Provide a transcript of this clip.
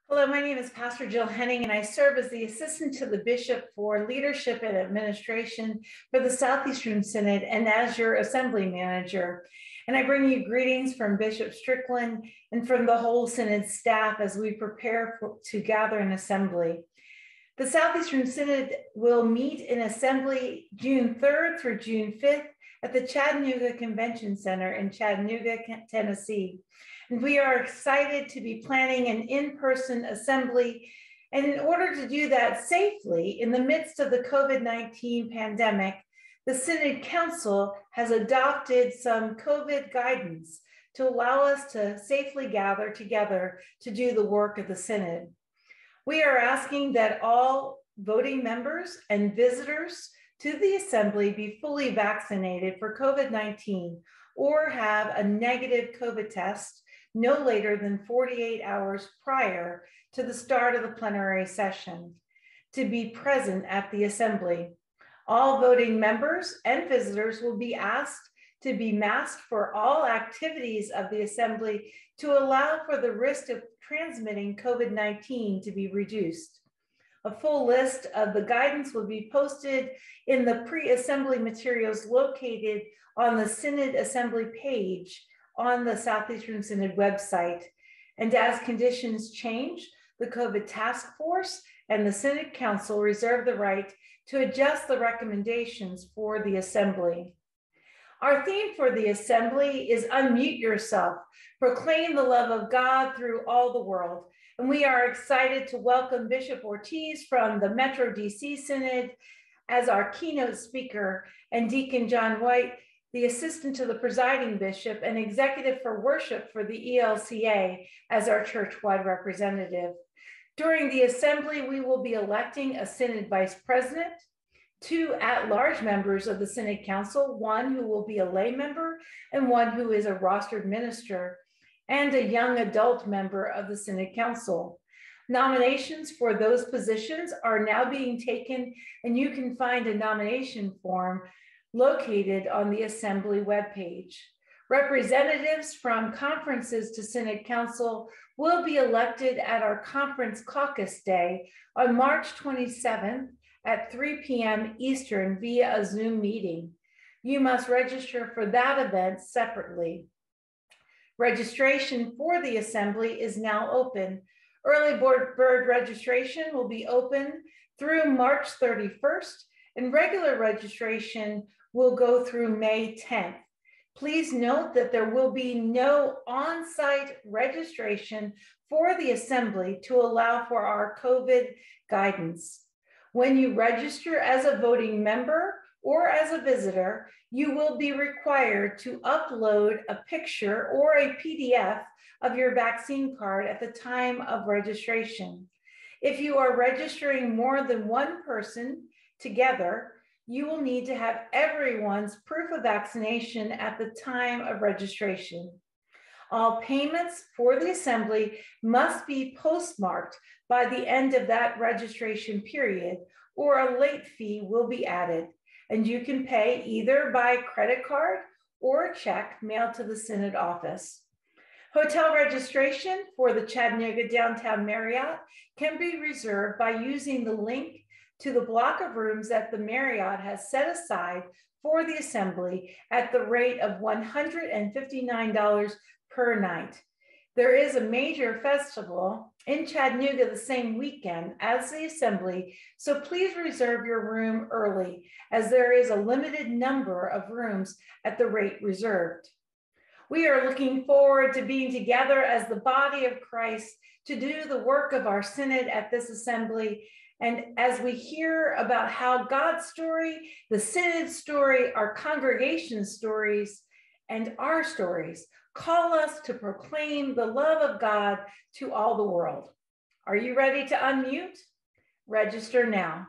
Hello, my name is Pastor Jill Henning, and I serve as the assistant to the bishop for leadership and administration for the Southeastern Synod and as your assembly manager. And I bring you greetings from Bishop Strickland and from the whole Synod staff as we prepare to gather an assembly. The Southeastern Synod will meet in assembly June 3rd through June 5th at the Chattanooga Convention Center in Chattanooga, Tennessee. And we are excited to be planning an in-person assembly. And in order to do that safely in the midst of the COVID-19 pandemic, the Synod Council has adopted some COVID guidance to allow us to safely gather together to do the work of the Synod. We are asking that all voting members and visitors to the assembly be fully vaccinated for COVID-19 or have a negative COVID test no later than 48 hours prior to the start of the plenary session to be present at the assembly. All voting members and visitors will be asked to be masked for all activities of the assembly to allow for the risk of transmitting COVID-19 to be reduced. A full list of the guidance will be posted in the pre-assembly materials located on the Synod Assembly page on the Southeastern Synod website. And as conditions change, the COVID Task Force and the Synod Council reserve the right to adjust the recommendations for the assembly. Our theme for the assembly is Unmute Yourself, proclaim the love of God through all the world. And we are excited to welcome Bishop Ortiz from the Metro DC Synod as our keynote speaker, and Deacon John White, the assistant to the presiding bishop and executive for worship for the ELCA, as our church-wide representative. During the assembly, we will be electing a Synod vice president, 2 at-large members of the Synod Council, 1 who will be a lay member and 1 who is a rostered minister, and a young adult member of the Synod Council. Nominations for those positions are now being taken, and you can find a nomination form located on the Assembly webpage. Representatives from conferences to Synod Council will be elected at our conference caucus day on March 27th at 3 p.m. Eastern via a Zoom meeting. You must register for that event separately. Registration for the assembly is now open. Early bird registration will be open through March 31st, and regular registration will go through May 10th. Please note that there will be no on-site registration for the assembly to allow for our COVID guidance. When you register as a voting member or as a visitor, you will be required to upload a picture or a PDF of your vaccine card at the time of registration. If you are registering more than one person together, you will need to have everyone's proof of vaccination at the time of registration. All payments for the assembly must be postmarked by the end of that registration period, or a late fee will be added, and you can pay either by credit card or a check mailed to the Synod office. Hotel registration for the Chattanooga Downtown Marriott can be reserved by using the link to the block of rooms that the Marriott has set aside for the assembly at the rate of $159 per night. There is a major festival in Chattanooga the same weekend as the assembly, so please reserve your room early, as there is a limited number of rooms at the rate reserved. We are looking forward to being together as the body of Christ to do the work of our Synod at this assembly. And as we hear about how God's story, the Synod story, our congregation stories, and our stories call us to proclaim the love of God to all the world. Are you ready to unmute? Register now.